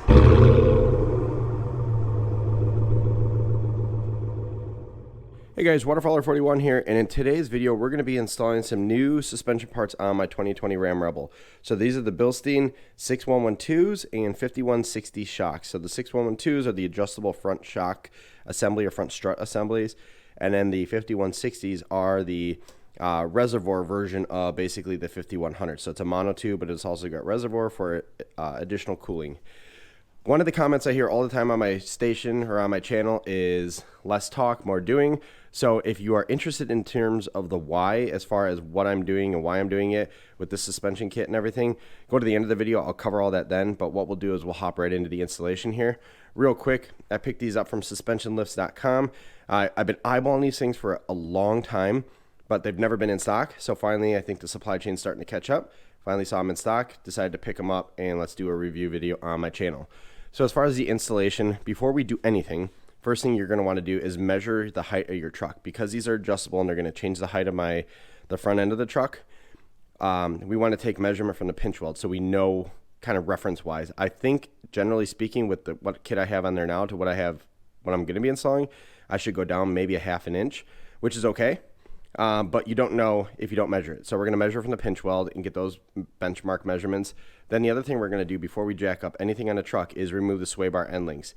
Hey guys, Waterfowler41 here, and in today's video we're going to be installing some new suspension parts on my 2020 Ram Rebel. So these are the Bilstein 6112s and 5160 shocks. So the 6112s are the adjustable front shock assembly or front strut assemblies, and then the 5160s are the reservoir version of basically the 5100. So it's a monotube, but it's also got reservoir for additional cooling. One of the comments I hear all the time on my station or on my channel is less talk, more doing. So if you are interested in terms of the why, as far as what I'm doing and why I'm doing it with the suspension kit and everything, go to the end of the video. I'll cover all that then. But what we'll do is we'll hop right into the installation here. Real quick, I picked these up from SuspensionLifts.com. I've been eyeballing these things for a long time, but they've never been in stock. So finally, I think the supply chain's starting to catch up. Finally saw them in stock, decided to pick them up, and let's do a review video on my channel. So as far as the installation, before we do anything, first thing you're going to want to do is measure the height of your truck. Because these are adjustable and they're going to change the height of the front end of the truck, we want to take measurement from the pinch weld so we know kind of reference-wise. I think, generally speaking, with what kit I have on there now to what I'm going to be installing, I should go down maybe a ½ an inch, which is okay. But you don't know if you don't measure it. So we're going to measure from the pinch weld and get those benchmark measurements. Then the other thing we're going to do before we jack up anything on a truck is remove the sway bar end links.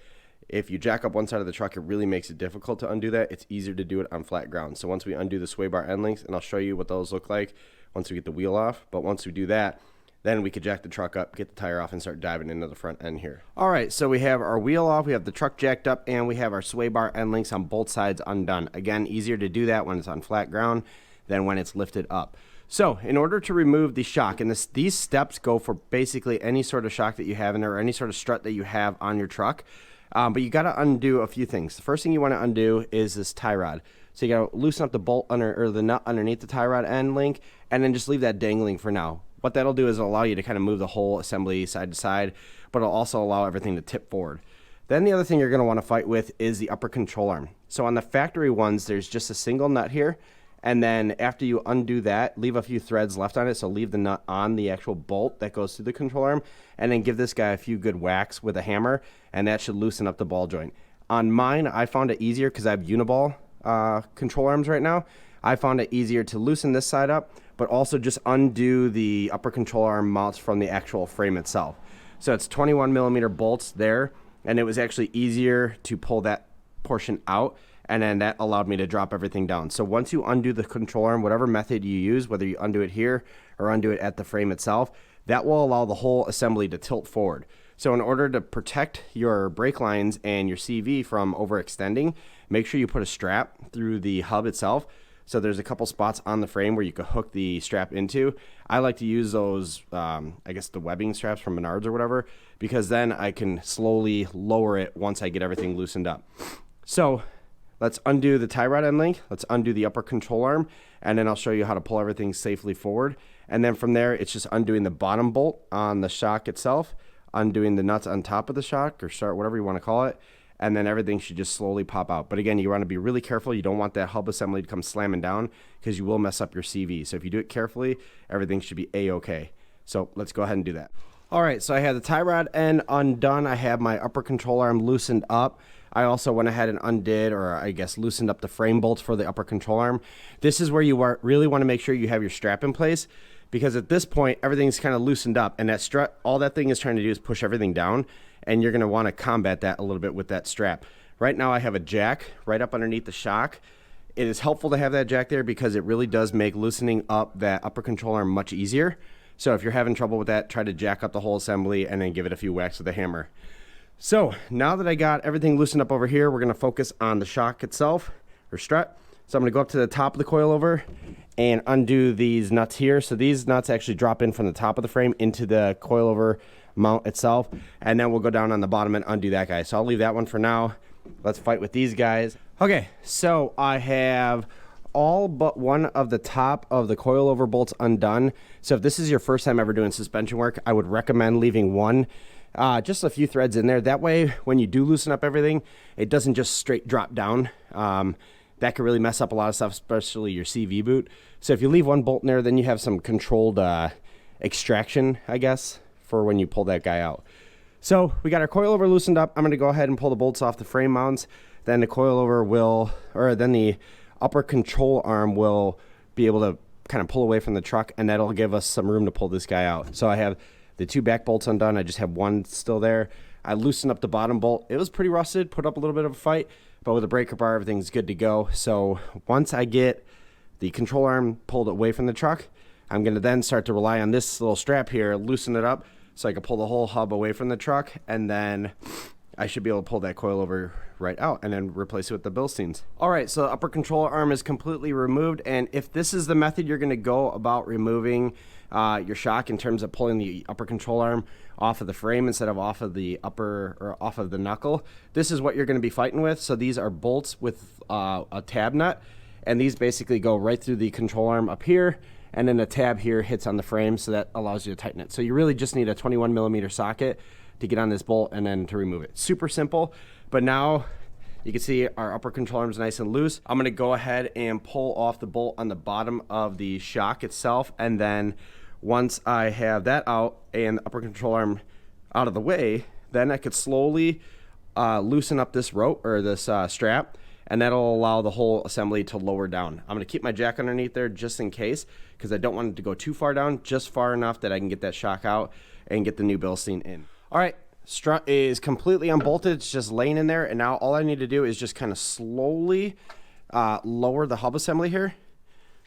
If you jack up one side of the truck, it really makes it difficult to undo that. It's easier to do it on flat ground. So once we undo the sway bar end links, and I'll show you what those look like once we get the wheel off, but once we do that, then we could jack the truck up, get the tire off, and start diving into the front end here. All right, so we have our wheel off, we have the truck jacked up, and we have our sway bar end links on both sides undone. Again, easier to do that when it's on flat ground than when it's lifted up. So in order to remove the shock, and these steps go for basically any sort of shock that you have in there or any sort of strut that you have on your truck, but you got to undo a few things. The first thing you want to undo is this tie rod. So you got to loosen up the bolt or the nut underneath the tie rod end link, and then just leave that dangling for now. What that'll do is it'll allow you to kind of move the whole assembly side to side, but it'll also allow everything to tip forward. Then the other thing you're going to want to fight with is the upper control arm. So on the factory ones, there's just a single nut here. And then after you undo that, leave a few threads left on it. So leave the nut on the actual bolt that goes through the control arm, and then give this guy a few good whacks with a hammer, and that should loosen up the ball joint. On mine, I found it easier because I have Uniball control arms right now. I found it easier to loosen this side up, but also just undo the upper control arm mounts from the actual frame itself. So it's 21mm bolts there, and it was actually easier to pull that portion out, and then that allowed me to drop everything down. So once you undo the control arm, whatever method you use, whether you undo it here or undo it at the frame itself, that will allow the whole assembly to tilt forward. So in order to protect your brake lines and your CV from overextending, make sure you put a strap through the hub itself. So there's a couple spots on the frame where you could hook the strap into. I like to use those, I guess the webbing straps from Menards or whatever, because then I can slowly lower it once I get everything loosened up. So let's undo the tie rod end link, let's undo the upper control arm, and then I'll show you how to pull everything safely forward. And then from there, it's just undoing the bottom bolt on the shock itself, undoing the nuts on top of the shock, or start, whatever you want to call it, and then everything should just slowly pop out. But again, you want to be really careful. You don't want that hub assembly to come slamming down because you will mess up your CV. So if you do it carefully, everything should be A-okay. So let's go ahead and do that. All right, so I have the tie rod end undone. I have my upper control arm loosened up. I also went ahead and undid, or I guess loosened up the frame bolts for the upper control arm. This is where you really want to make sure you have your strap in place, because at this point, everything's kind of loosened up, and that strut, all that thing is trying to do is push everything down, and you're going to want to combat that a little bit with that strap. Right now, I have a jack right up underneath the shock. It is helpful to have that jack there because it really does make loosening up that upper control arm much easier. So if you're having trouble with that, try to jack up the whole assembly and then give it a few whacks with a hammer. So now that I got everything loosened up over here, we're going to focus on the shock itself, or strut. So I'm going to go up to the top of the coilover and undo these nuts here. So these nuts actually drop in from the top of the frame into the coilover mount itself, and then we'll go down on the bottom and undo that guy. So I'll leave that one for now. Let's fight with these guys. Okay, so I have all but one of the top of the coilover bolts undone. So if this is your first time ever doing suspension work, I would recommend leaving one, just a few threads in there. That way, when you do loosen up everything, it doesn't just straight drop down. That could really mess up a lot of stuff, especially your CV boot. So if you leave one bolt in there, then you have some controlled extraction, I guess, for when you pull that guy out. So we got our coilover loosened up. I'm going to go ahead and pull the bolts off the frame mounts. Then the coilover will, or then the upper control arm will be able to kind of pull away from the truck, and that'll give us some room to pull this guy out. So I have the 2 back bolts undone. I just have one still there. I loosened up the bottom bolt. It was pretty rusted, put up a little bit of a fight, but with a breaker bar, everything's good to go. So once I get the control arm pulled away from the truck, I'm going to then start to rely on this little strap here, loosen it up so I can pull the whole hub away from the truck, and then I should be able to pull that coilover right out and then replace it with the Bilsteins. All right, so the upper control arm is completely removed, and if this is the method you're going to go about removing your shock in terms of pulling the upper control arm off of the frame instead of off of the upper or off of the knuckle, this is what you're going to be fighting with. So these are bolts with a tab nut, and these basically go right through the control arm up here, and then a tab here hits on the frame, so that allows you to tighten it. So you really just need a 21mm socket to get on this bolt and then to remove it. Super simple, but now you can see our upper control arm is nice and loose. I'm gonna go ahead and pull off the bolt on the bottom of the shock itself, and then once I have that out and the upper control arm out of the way, then I could slowly loosen up this rope or this strap, and that'll allow the whole assembly to lower down. I'm gonna keep my jack underneath there just in case, because I don't want it to go too far down, just far enough that I can get that shock out and get the new Bilstein in. All right, strut is completely unbolted. It's just laying in there, and now all I need to do is just kind of slowly lower the hub assembly here.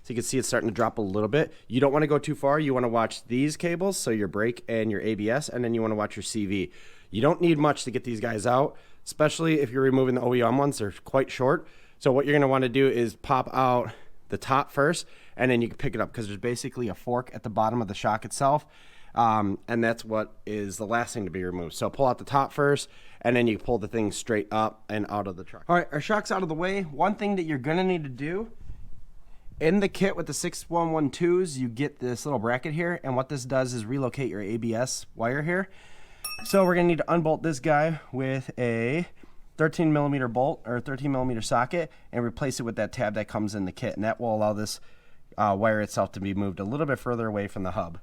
So you can see it's starting to drop a little bit. You don't want to go too far. You want to watch these cables, so your brake and your ABS, and then you want to watch your CV. You don't need much to get these guys out, especially if you're removing the OEM ones. They're quite short. So what you're going to want to do is pop out the top first, and then you can pick it up, because there's basically a fork at the bottom of the shock itself. And that's what is the last thing to be removed. So pull out the top first, and then you pull the thing straight up and out of the truck. All right, our shock's out of the way. One thing that you're gonna need to do in the kit with the 6112s, you get this little bracket here, and what this does is relocate your ABS wire here. So we're gonna need to unbolt this guy with a 13mm bolt or 13mm socket and replace it with that tab that comes in the kit, and that will allow this wire itself to be moved a little bit further away from the hub,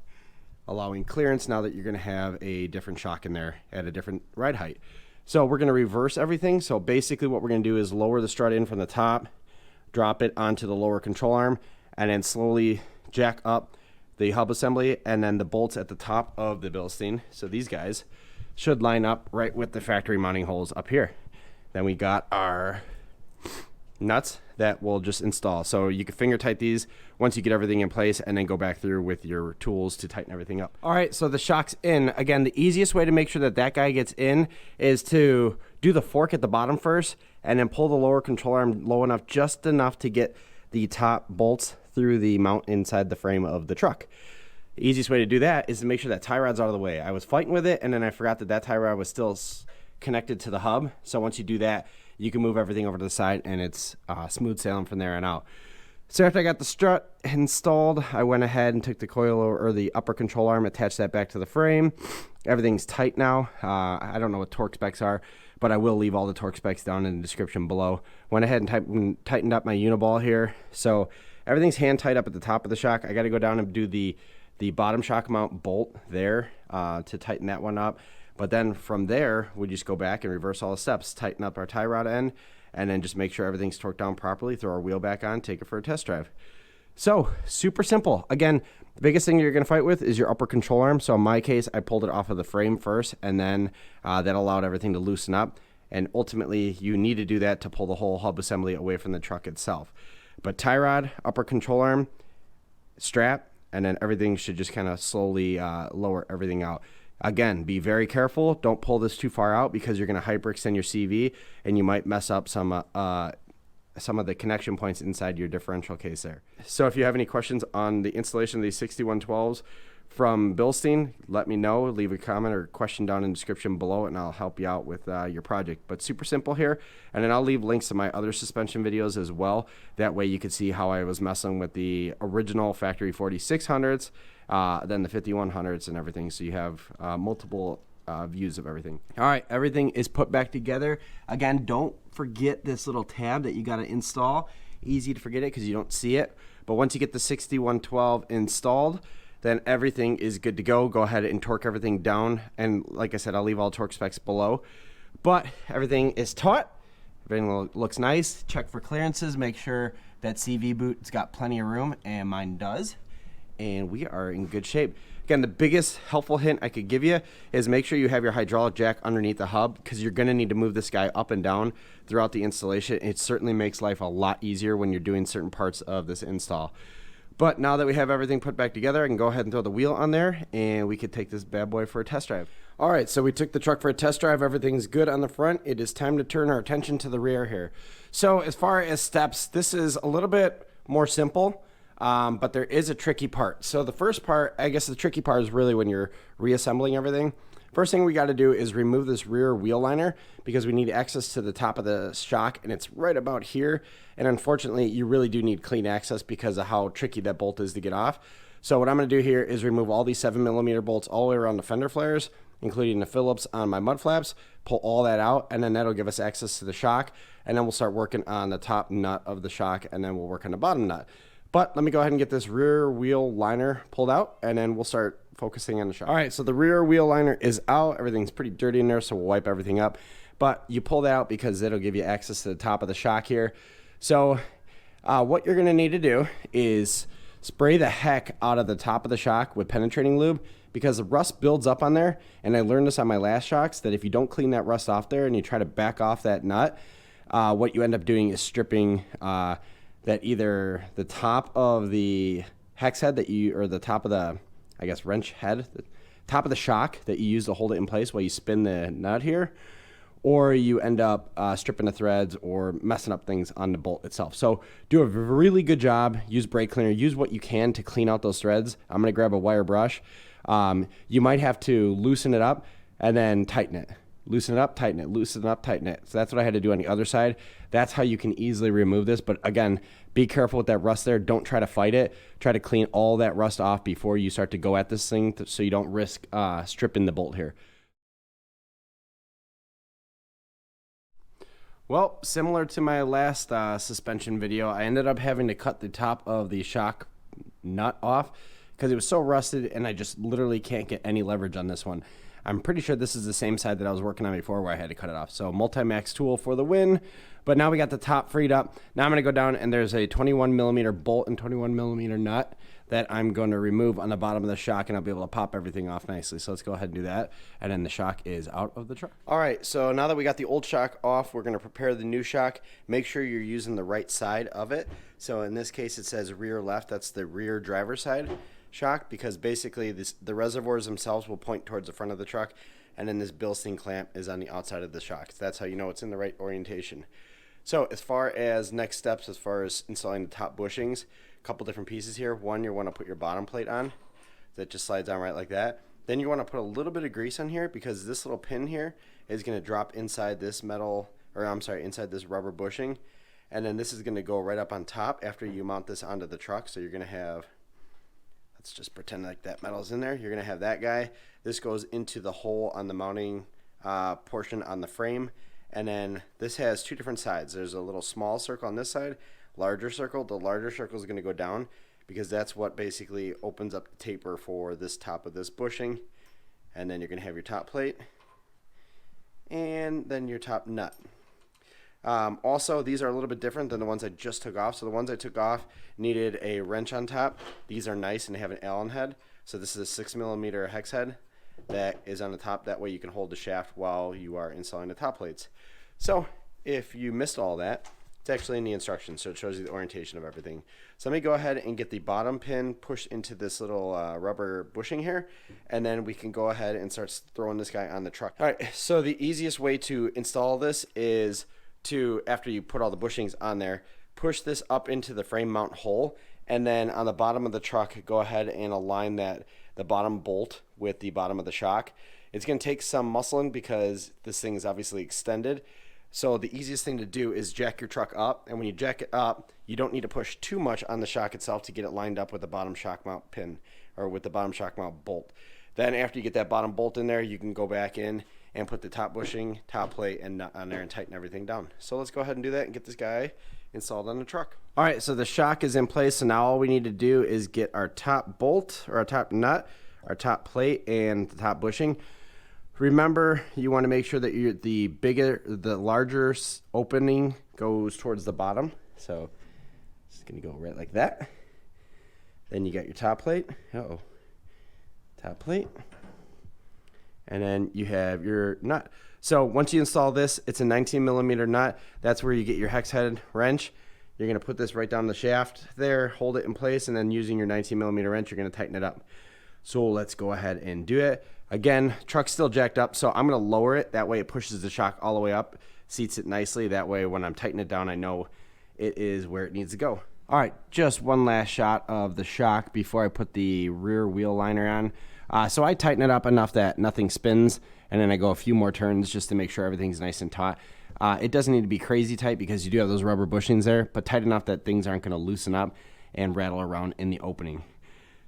allowing clearance now that you're going to have a different shock in there at a different ride height. So we're going to reverse everything. So basically what we're going to do is lower the strut in from the top, drop it onto the lower control arm, and then slowly jack up the hub assembly and then the bolts at the top of the Bilstein. So these guys should line up right with the factory mounting holes up here. Then we got our nuts that we'll just install. So you can finger tight these once you get everything in place, and then go back through with your tools to tighten everything up. All right, so the shock's in. Again, the easiest way to make sure that that guy gets in is to do the fork at the bottom first, and then pull the lower control arm low enough, just enough to get the top bolts through the mount inside the frame of the truck. The easiest way to do that is to make sure that tie rod's out of the way. I was fighting with it, and then I forgot that that tie rod was still connected to the hub. So once you do that, you can move everything over to the side, and it's smooth sailing from there on out. So after I got the strut installed, I went ahead and took the coilover or the upper control arm, attached that back to the frame. Everything's tight now. I don't know what torque specs are, but I will leave all the torque specs down in the description below. Went ahead and tightened up my Uniball here. So everything's hand tight up at the top of the shock. I got to go down and do the bottom shock mount bolt there to tighten that one up. But then from there, we just go back and reverse all the steps, tighten up our tie rod end, and then just make sure everything's torqued down properly, throw our wheel back on, take it for a test drive. So super simple. Again, the biggest thing you're going to fight with is your upper control arm. So in my case, I pulled it off of the frame first, and then that allowed everything to loosen up. And ultimately, you need to do that to pull the whole hub assembly away from the truck itself. But tie rod, upper control arm, strap, and then everything should just kind of slowly lower everything out. Again, be very careful. Don't pull this too far out, because you're going to hyperextend your CV, and you might mess up some of the connection points inside your differential case there. So if you have any questions on the installation of these 6112s from Bilstein, let me know. Leave a comment or question down in the description below, and I'll help you out with your project. But super simple here. And then I'll leave links to my other suspension videos as well. That way you can see how I was messing with the original factory 4600s, then the 5100s and everything. So you have multiple views of everything. All right, everything is put back together. Again, don't forget this little tab that you got to install. Easy to forget it because you don't see it. But once you get the 6112 installed, then everything is good to go. Go ahead and torque everything down. And like I said, I'll leave all torque specs below. But everything is taut. Everything looks nice. Check for clearances. Make sure that CV boot's got plenty of room, and mine does. And we are in good shape. Again, the biggest helpful hint I could give you is make sure you have your hydraulic jack underneath the hub, because you're going to need to move this guy up and down throughout the installation. It certainly makes life a lot easier when you're doing certain parts of this install. But now that we have everything put back together, I can go ahead and throw the wheel on there, and we could take this bad boy for a test drive. All right, so we took the truck for a test drive. Everything's good on the front. It is time to turn our attention to the rear here. So as far as steps, this is a little bit more simple. But there is a tricky part. So the first part, I guess the tricky part is really when you're reassembling everything. First thing we got to do is remove this rear wheel liner, because we need access to the top of the shock, and it's right about here. And unfortunately, you really do need clean access because of how tricky that bolt is to get off. So what I'm going to do here is remove all these 7mm bolts all the way around the fender flares, including the Phillips on my mud flaps, pull all that out, and then that'll give us access to the shock. And then we'll start working on the top nut of the shock, and then we'll work on the bottom nut. But let me go ahead and get this rear wheel liner pulled out, and then we'll start focusing on the shock. All right, so the rear wheel liner is out. Everything's pretty dirty in there, so we'll wipe everything up. But you pull that out because it'll give you access to the top of the shock here. So what you're going to need to do is spray the heck out of the top of the shock with penetrating lube, because the rust builds up on there. And I learned this on my last shocks, that if you don't clean that rust off there and you try to back off that nut, what you end up doing is stripping that either the top of the hex head that you, or the top of the, I guess, wrench head, the top of the shock that you use to hold it in place while you spin the nut here, or you end up stripping the threads or messing up things on the bolt itself. So do a really good job. Use brake cleaner. Use what you can to clean out those threads. I'm going to grab a wire brush. You might have to loosen it up and then tighten it. Loosen it up, tighten it, loosen it up, tighten it. So that's what I had to do on the other side. That's how you can easily remove this. But again, be careful with that rust there. Don't try to fight it. Try to clean all that rust off before you start to go at this thing, so you don't risk stripping the bolt here. Well, similar to my last suspension video, I ended up having to cut the top of the shock nut off because it was so rusted, and I just literally can't get any leverage on this one. I'm pretty sure this is the same side that I was working on before where I had to cut it off. So multi-max tool for the win. But now we got the top freed up. Now I'm going to go down, and there's a 21mm bolt and 21mm nut that I'm going to remove on the bottom of the shock, and I'll be able to pop everything off nicely. So let's go ahead and do that. And then the shock is out of the truck. All right, so now that we got the old shock off, we're going to prepare the new shock. Make sure you're using the right side of it. So in this case, it says rear left. That's the rear driver's side shock, because basically the reservoirs themselves will point towards the front of the truck, and then this Bilstein clamp is on the outside of the shock. So that's how you know it's in the right orientation. So as far as next steps, as far as installing the top bushings, a couple different pieces here. One, you want to put your bottom plate on. That just slides down right like that. Then you want to put a little bit of grease on here, because this little pin here is going to drop inside this metal, or I'm sorry, inside this rubber bushing. And then this is going to go right up on top after you mount this onto the truck. So you're going to have, let's just pretend like that metal's in there. You're going to have that guy. This goes into the hole on the mounting portion on the frame. And then this has two different sides. There's a little small circle on this side, larger circle. The larger circle is going to go down, because that's what basically opens up the taper for this top of this bushing. And then you're going to have your top plate and then your top nut. Also, these are a little bit different than the ones I just took off. So the ones I took off needed a wrench on top. These are nice, and they have an Allen head. So this is a 6mm hex head that is on the top. That way you can hold the shaft while you are installing the top plates. So if you missed all that, it's actually in the instructions, so it shows you the orientation of everything. So let me go ahead and get the bottom pin pushed into this little rubber bushing here, and then we can go ahead and start throwing this guy on the truck. All right, so the easiest way to install this is to, after you put all the bushings on there, push this up into the frame mount hole, and then on the bottom of the truck, go ahead and align the bottom bolt with the bottom of the shock. It's going to take some muscling because this thing is obviously extended. So the easiest thing to do is jack your truck up, and when you jack it up, you don't need to push too much on the shock itself to get it lined up with the bottom shock mount pin, or with the bottom shock mount bolt. Then after you get that bottom bolt in there, you can go back in and put the top bushing, top plate, and nut on there and tighten everything down. So let's go ahead and do that and get this guy installed on the truck. All right, so the shock is in place, so now all we need to do is get our top bolt or our top nut, our top plate, and the top bushing. Remember, you want to make sure that the larger opening goes towards the bottom. So it's going to go right like that. Then you got your top plate. Top plate. And then you have your nut. So once you install this, it's a 19mm nut. That's where you get your hex head wrench. You're going to put this right down the shaft there, hold it in place, and then using your 19mm wrench, you're going to tighten it up. So let's go ahead and do it. Again, truck's still jacked up, so I'm going to lower it. That way it pushes the shock all the way up, seats it nicely. That way when I'm tightening it down, I know it is where it needs to go. All right, just one last shot of the shock before I put the rear wheel liner on. So I tighten it up enough that nothing spins, and then I go a few more turns just to make sure everything's nice and taut. It doesn't need to be crazy tight because you do have those rubber bushings there, but tight enough that things aren't going to loosen up and rattle around in the opening.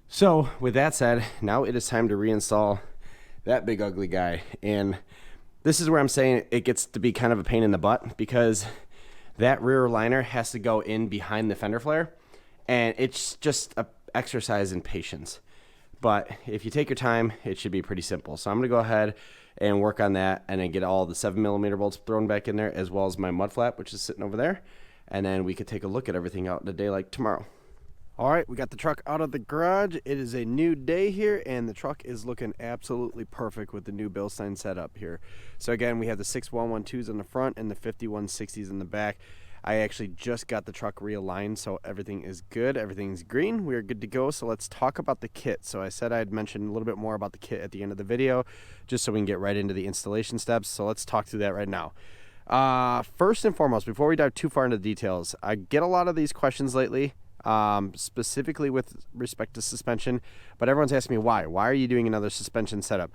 So with that said, now it is time to reinstall that big ugly guy. And this is where I'm saying it gets to be kind of a pain in the butt, because that rear liner has to go in behind the fender flare, and it's just an exercise in patience. But if you take your time, it should be pretty simple. So I'm going to go ahead and work on that, and then get all the 7mm bolts thrown back in there, as well as my mud flap, which is sitting over there. And then we could take a look at everything out in the daylight tomorrow. All right, we got the truck out of the garage. It is a new day here, and the truck is looking absolutely perfect with the new Bilstein setup here. So again, we have the 6112s in the front and the 5160s in the back. I actually just got the truck realigned, so everything is good. Everything's green. We are good to go. So let's talk about the kit. So I said I'd mention a little bit more about the kit at the end of the video, just so we can get right into the installation steps. So let's talk through that right now. First and foremost, before we dive too far into the details, I get a lot of these questions lately, specifically with respect to suspension, but everyone's asking me why are you doing another suspension setup?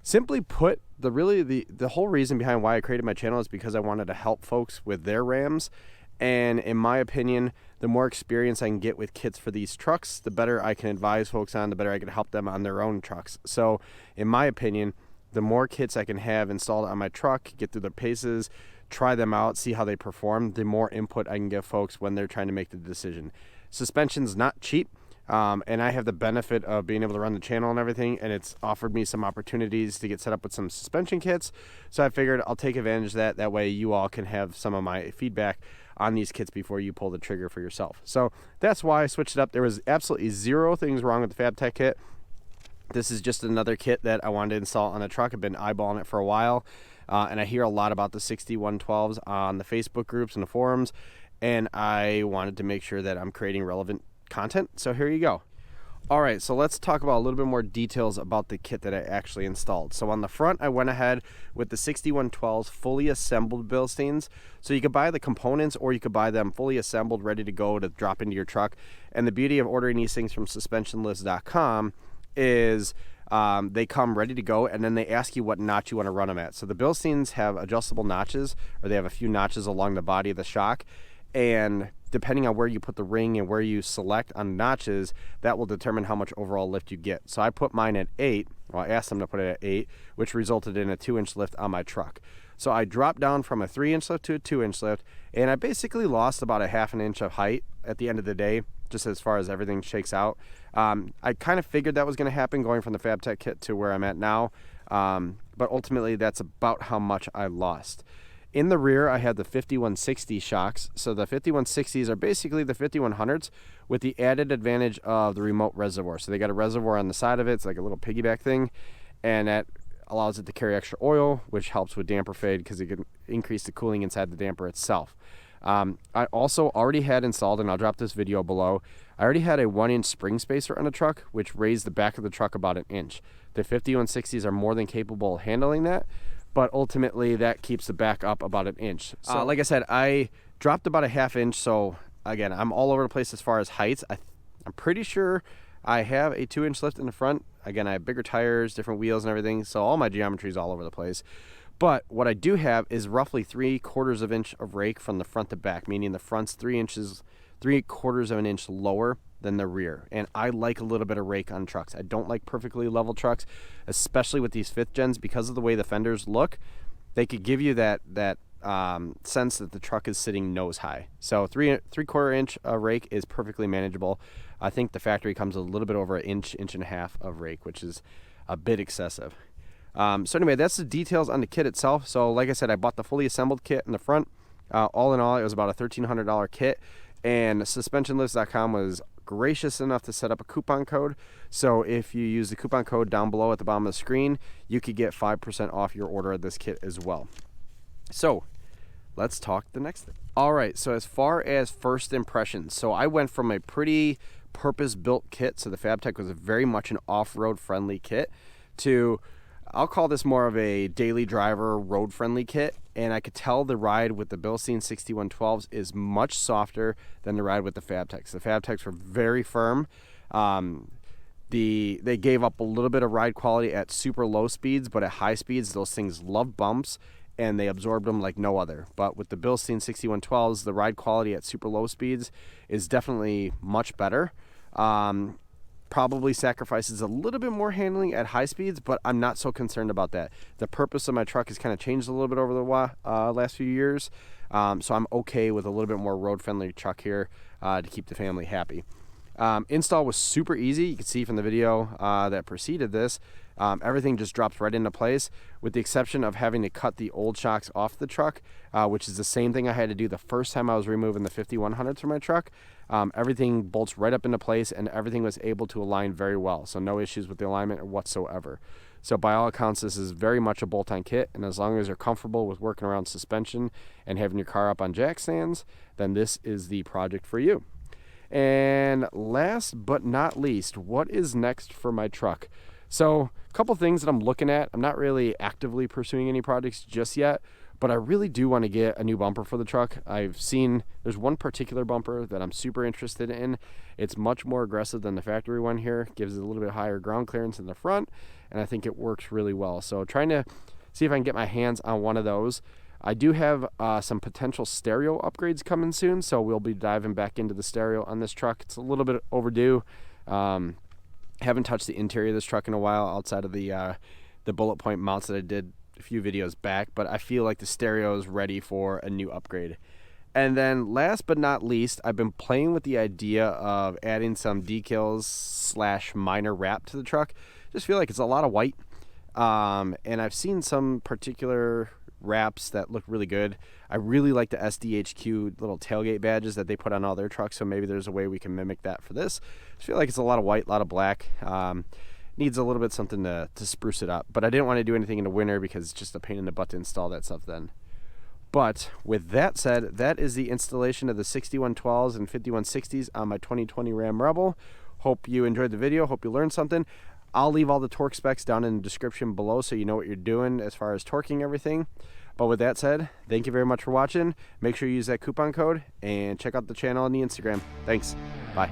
Simply put, the whole reason behind why I created my channel is because I wanted to help folks with their Rams, and in my opinion, the more experience I can get with kits for these trucks, the better I can advise folks on, the better I can help them on their own trucks. So in my opinion, the more kits I can have installed on my truck, get through their paces, try them out, see how they perform, the more input I can give folks when they're trying to make the decision. Suspension's not cheap, and I have the benefit of being able to run the channel and everything, and it's offered me some opportunities to get set up with some suspension kits. So I figured I'll take advantage of that. That way you all can have some of my feedback on these kits before you pull the trigger for yourself. So that's why I switched it up. There was absolutely zero things wrong with the FabTech kit. This is just another kit that I wanted to install on a truck. I've been eyeballing it for a while. And I hear a lot about the 6112s on the Facebook groups and the forums, and I wanted to make sure that I'm creating relevant content. So here you go. All right, so let's talk about a little bit more details about the kit that I actually installed. So on the front, I went ahead with the 6112s fully assembled Bilsteins. So you could buy the components, or you could buy them fully assembled, ready to go to drop into your truck. And the beauty of ordering these things from SuspensionLifts.com is they come ready to go, and then they ask you what notch you want to run them at. So the Bilsteins have adjustable notches, or they have a few notches along the body of the shock, and depending on where you put the ring and where you select on notches, that will determine how much overall lift you get. So I put mine at 8. Well, I asked them to put it at 8, which resulted in a 2-inch lift on my truck. So I dropped down from a 3-inch lift to a 2-inch lift, and I basically lost about a half an inch of height at the end of the day, just as far as everything shakes out. I kind of figured that was going to happen going from the FabTech kit to where I'm at now, but ultimately that's about how much I lost. In the rear, I had the 5160 shocks. So the 5160s are basically the 5100s with the added advantage of the remote reservoir. So they got a reservoir on the side of it. It's like a little piggyback thing, and that allows it to carry extra oil, which helps with damper fade because it can increase the cooling inside the damper itself. I also already had installed, and I'll drop this video below, I already had a 1-inch spring spacer on the truck, which raised the back of the truck about 1 inch. The 5160s are more than capable of handling that, but ultimately that keeps the back up about 1 inch. So like I said, I dropped about a ½ inch, so again, I'm all over the place as far as heights. I'm pretty sure I have a 2-inch lift in the front. Again, I have bigger tires, different wheels and everything, so all my geometry is all over the place. But what I do have is roughly 3/4 of an inch of rake from the front to back, meaning the front's 3/4 of an inch lower than the rear. And I like a little bit of rake on trucks. I don't like perfectly level trucks, especially with these 5th gens, because of the way the fenders look. They could give you that sense that the truck is sitting nose high. So 3/4 inch rake is perfectly manageable. I think the factory comes a little bit over an inch and a half of rake, which is a bit excessive. So anyway, that's the details on the kit itself. So like I said, I bought the fully assembled kit in the front. All in all, it was about a $1,300 kit, and SuspensionLifts.com was gracious enough to set up a coupon code. So if you use the coupon code down below at the bottom of the screen, you could get 5% off your order of this kit as well. So let's talk the next thing. All right, so as far as first impressions, so I went from a pretty purpose-built kit, so the FabTech was very much an off-road friendly kit, to I'll call this more of a daily driver road friendly kit, and I could tell the ride with the Bilstein 6112s is much softer than the ride with the FabTechs. The FabTechs were very firm. They gave up a little bit of ride quality at super low speeds, but at high speeds those things love bumps and they absorbed them like no other. But with the Bilstein 6112s, the ride quality at super low speeds is definitely much better. Probably sacrifices a little bit more handling at high speeds, but I'm not so concerned about that. The purpose of my truck has kind of changed a little bit over the last few years, so I'm okay with a little bit more road-friendly truck here to keep the family happy. Install was super easy. You can see from the video that preceded this, everything just drops right into place, with the exception of having to cut the old shocks off the truck, which is the same thing I had to do the first time I was removing the 5100s from my truck. Everything bolts right up into place, and everything was able to align very well, so no issues with the alignment whatsoever. So by all accounts, this is very much a bolt-on kit, and as long as you're comfortable with working around suspension and having your car up on jack stands, then this is the project for you. And last but not least, what is next for my truck? So a couple things that I'm looking at. I'm not really actively pursuing any projects just yet, but I really do want to get a new bumper for the truck. I've seen there's one particular bumper that I'm super interested in. It's much more aggressive than the factory one here. Gives it a little bit higher ground clearance in the front, and I think it works really well. So trying to see if I can get my hands on one of those. I do have some potential stereo upgrades coming soon, so we'll be diving back into the stereo on this truck. It's a little bit overdue. Haven't touched the interior of this truck in a while outside of the bullet point mounts that I did a few videos back, but I feel like the stereo is ready for a new upgrade. And then last but not least, I've been playing with the idea of adding some decals / minor wrap to the truck. Just feel like it's a lot of white, and I've seen some particular wraps that look really good. I really like the SDHQ little tailgate badges that they put on all their trucks, so maybe there's a way we can mimic that for this. I feel like it's a lot of white, a lot of black. Needs a little bit something to spruce it up, but I didn't want to do anything in the winter because it's just a pain in the butt to install that stuff then. But with that said, that is the installation of the 6112s and 5160s on my 2020 Ram Rebel. Hope you enjoyed the video. Hope you learned something. I'll leave all the torque specs down in the description below so you know what you're doing as far as torquing everything. But with that said, thank you very much for watching. Make sure you use that coupon code and check out the channel on the Instagram. Thanks. Bye.